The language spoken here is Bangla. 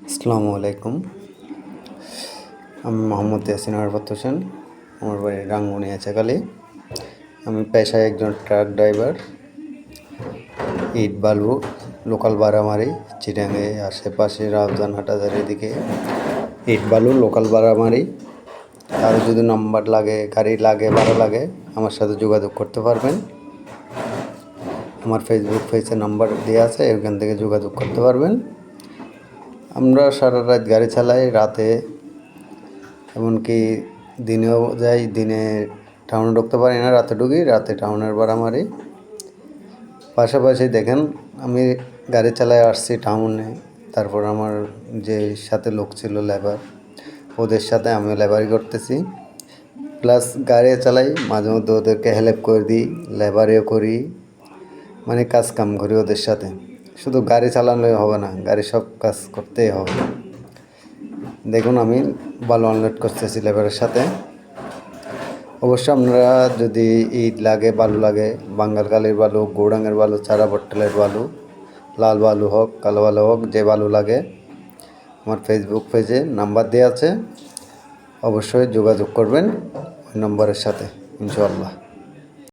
আসসালামু আলাইকুম। আমি মোহাম্মদ ইয়াসিন আরাফাত হোসেন। আমার বাড়ি রাঙ্গুনিয়া চাকালি। আমি পেশায় একজন ট্রাক ড্রাইভার। ইট বালু লোকাল ভাড়া মারি চিটাগাঙে আশেপাশে রাউজান হাটাজার এদিকে ইট বালু লোকাল ভাড়া মারি। কারো যদি নাম্বার লাগে, গাড়ি লাগে, ভাড়া লাগে, আমার সাথে যোগাযোগ করতে পারবেন। আমার ফেসবুক পেজে নাম্বার দেওয়া আছে, ওখান থেকে যোগাযোগ করতে পারবেন। আমরা সারা রাত গাড়ি চালাই, রাতে এমনকি দিনেও যাই। দিনে টাউনে ঢুকতে পারি না, রাতে ঢুকি, রাতে টাউনের ভাড়া মারি। পাশাপাশি দেখেন, আমি গাড়ি চালায় আসছি টাউনে, তারপর আমার যে সাথে লোক ছিল লেবার, ওদের সাথে আমিও লেবারি করতেছি, প্লাস গাড়ি চালাই, মাঝে মধ্যে ওদেরকে হেল্প করে দিই, লেবারিও করি, মানে কাজ কাম করি ওদের সাথে। শুধু গাড়ি চালানোই হবে না, গাড়ি সব কাজ করতেই হবে। দেখুন, আমি বালু আনলোড করতেছি লেবারের সাথে। অবশ্য আপনারা যদি ইট লাগে, বালু লাগে, বাঙ্গালকালির বালু, গৌরাঙ্গের বালু, চারা বট্টলের বালু, লাল বালু হোক, কালো বালু হোক, যে বালু লাগে, আমার ফেসবুক পেজে নাম্বার দেওয়া আছে, অবশ্যই যোগাযোগ করবেন ওই নম্বরের সাথে, ইনশাআল্লাহ।